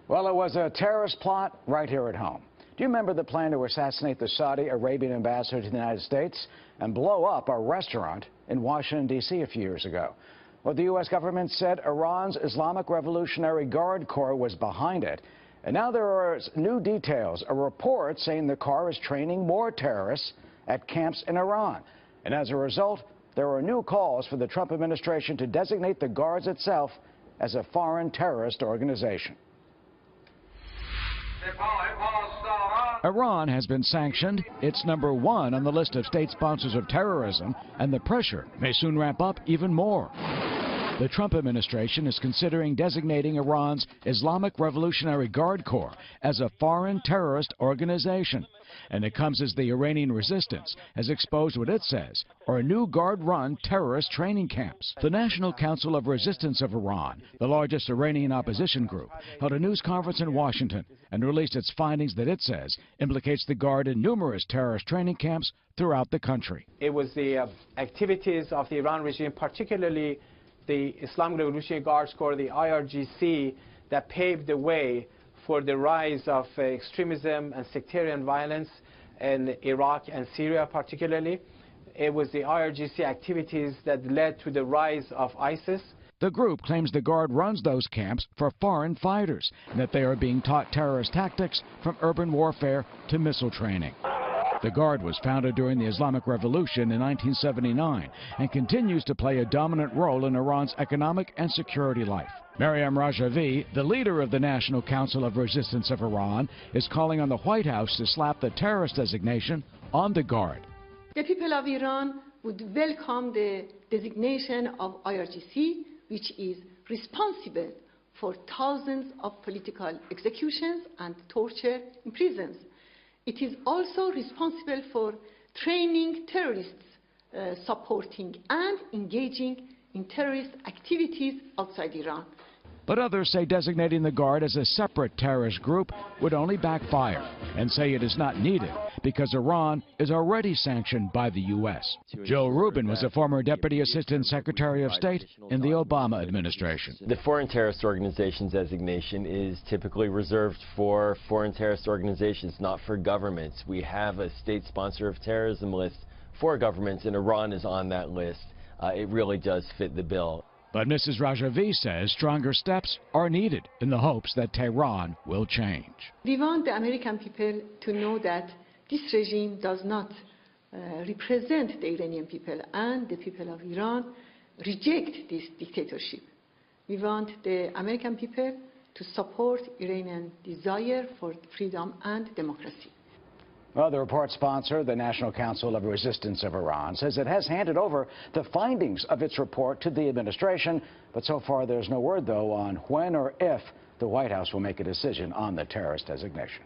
Well, it was a terrorist plot right here at home. Do you remember the plan to assassinate the Saudi Arabian ambassador to the United States and blow up a restaurant in Washington, D.C. a few years ago? Well, the U.S. government said Iran's Islamic Revolutionary Guard Corps was behind it. And now there are new details, a report saying the Corps is training more terrorists at camps in Iran. And as a result, there are new calls for the Trump administration to designate the Guards itself as a foreign terrorist organization. Iran has been sanctioned. It's number one on the list of state sponsors of terrorism, and the pressure may soon ramp up even more. The Trump administration is considering designating Iran's Islamic Revolutionary Guard Corps as a foreign terrorist organization. And it comes as the Iranian resistance has exposed what it says are new Guard-run terrorist training camps. The National Council of Resistance of Iran, the largest Iranian opposition group, held a news conference in Washington and released its findings that it says implicates the Guard in numerous terrorist training camps throughout the country. It was the activities of the Iran regime, particularly the Islamic Revolutionary Guards Corps, the IRGC, that paved the way for the rise of extremism and sectarian violence in Iraq and Syria particularly. It was the IRGC activities that led to the rise of ISIS. The group claims the Guard runs those camps for foreign fighters and that they are being taught terrorist tactics from urban warfare to missile training. The Guard was founded during the Islamic Revolution in 1979 and continues to play a dominant role in Iran's economic and security life. Maryam Rajavi, the leader of the National Council of Resistance of Iran, is calling on the White House to slap the terrorist designation on the Guard. The people of Iran would welcome the designation of IRGC, which is responsible for thousands of political executions and torture in prisons. It is also responsible for training terrorists, supporting and engaging in terrorist activities outside Iran. But others say designating the Guard as a separate terrorist group would only backfire and say it is not needed because Iran is already sanctioned by the U.S. Joe Rubin was a former Deputy Assistant Secretary of State in the Obama administration. The foreign terrorist organizations designation is typically reserved for foreign terrorist organizations, not for governments. We have a state sponsor of terrorism list for governments, and Iran is on that list. It really does fit the bill. But Mrs. Rajavi says stronger steps are needed in the hopes that Tehran will change. We want the American people to know that this regime does not represent the Iranian people, and the people of Iran reject this dictatorship. We want the American people to support Iranian desire for freedom and democracy. Well, the report's sponsor, the National Council of Resistance of Iran, says it has handed over the findings of its report to the administration. But so far, there's no word, though, on when or if the White House will make a decision on the terrorist designation.